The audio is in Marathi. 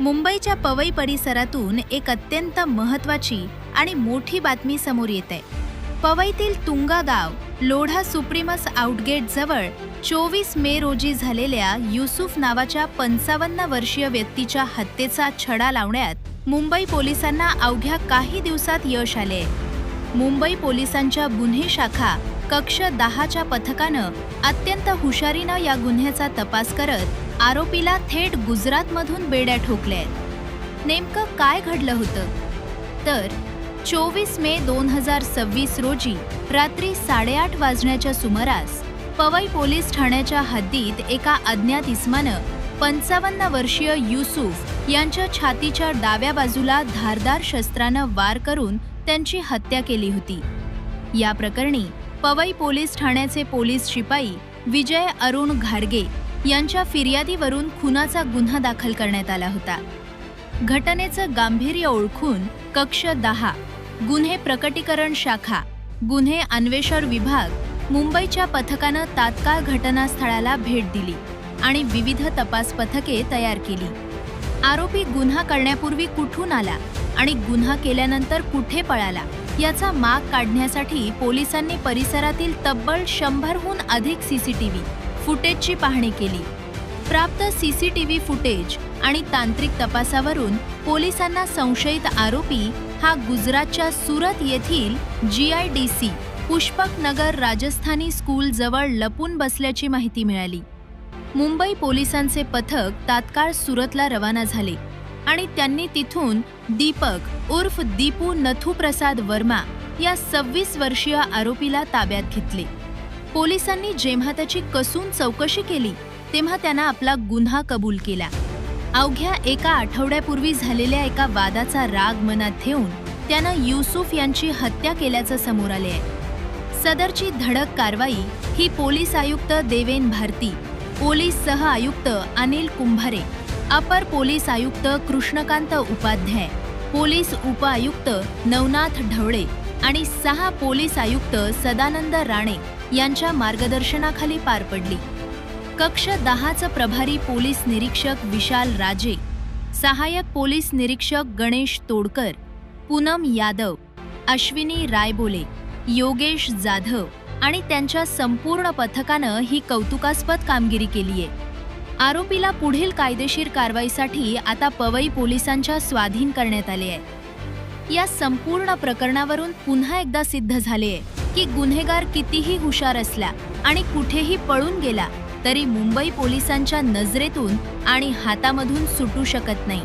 मुंबईच्या पवई परिसरातून एक अत्यंत महत्त्वाची आणि मोठी बातमी समोर येते। पवईतील तुंगा गाव लोढा सुप्रीमस आउटगेट जवळ 24 मे रोजी झालेल्या युसुफ नावाच्या 55 वर्षीय व्यक्तीच्या हत्येचा छडा लावण्यात मुंबई पोलिसांना अवघ्या काही दिवसात यश आले। मुंबई पोलिसांच्या गुन्हे शाखा कक्ष 10च्या पथकानं अत्यंत हुशारीनं या गुन्ह्याचा तपास करत आरोपीला थेट गुजरातमधून बेड्या ठोकल्यात। नेमकं काय घडलं होतं तर 24 मे 2026 रोजी रात्री 8:30 वाजण्याच्या सुमारास पवई पोलीस ठाण्याच्या हद्दीत एका अज्ञात इसमानं 55 वर्षीय युसुफ यांच्या छातीच्या डाव्या बाजूला धारदार शस्त्रानं वार करून त्यांची हत्या केली होती। या प्रकरणी पवई पोलीस ठाण्याचे पोलीस शिपाई विजय अरुण घाडगे यांच्या फिर्यादीवरून खुनाचा गुन्हा दाखल करण्यात आला होता। घटनेचं गांभीर्य ओळखून कक्ष 10 गुन्हे प्रकटीकरण शाखा गुन्हे अन्वेषण विभाग मुंबईच्या पथकानं तात्काळ घटनास्थळाला भेट दिली आणि विविध तपास पथके तयार केली। आरोपी गुन्हा करण्यापूर्वी कुठून आला आणि गुन्हा केल्यानंतर कुठे पळाला याचा माग काढण्यासाठी पोलिसांनी परिसरातील तब्बल 100हून अधिक सीसीटीव्ही फुटेजची पाहणी केली। प्राप्त सीसीटीव्ही फुटेज आणि तांत्रिक तपासावरून पोलिसांना संशयित आरोपी हा गुजरातच्या सुरत येथील GIDC पुष्पक नगर राजस्थानी स्कूल जवळ लपून बसल्याची माहिती मिळाली। मुंबई पोलिसांचे पथक तात्काळ सुरतला रवाना झाले आणि त्यांनी तिथून दीपक उर्फ दीपू नथुप्रसाद वर्मा या 26 वर्षीय आरोपीला ताब्यात घेतले। पोलिसांनी जेव्हा त्याची कसून चौकशी केली तेव्हा त्यानं आपला गुन्हा कबूल केला। अवघ्या एका आठवड्यापूर्वी झालेल्या एका वादाचा राग मनात ठेवून त्यानं युसुफ यांची हत्या केल्याचं समोर आले आहे। सदरची धडक कारवाई ही पोलीस आयुक्त देवेन भारती, पोलीस सह आयुक्त अनिल कुंभारे, अपर पोलीस आयुक्त कृष्णकांत उपाध्याय, पोलीस उपआयुक्त नवनाथ ढवळे आणि 6 पोलीस आयुक्त सदानंद राणे यांच्या मार्गदर्शनाखाली पार पडली। कक्ष 10चं प्रभारी पोलीस निरीक्षक विशाल राजे, सहाय्यक पोलीस निरीक्षक गणेश तोडकर, पूनम यादव, अश्विनी रायबोले, योगेश जाधव आणि त्यांच्या संपूर्ण पथकानं ही कौतुकास्पद कामगिरी केली आहे। आरोपीला पुढील कायदेशीर कारवाईसाठी आता पवई पोलिसांच्या स्वाधीन करण्यात आले आहे। या संपूर्ण प्रकरणावरून पुन्हा एकदा सिद्ध झाले आहे की गुन्हेगार कितीही हुशार असला आणि कुठेही पळून गेला तरी मुंबई पोलिसांच्या नजरेतून आणि हातामधून सुटू शकत नाही।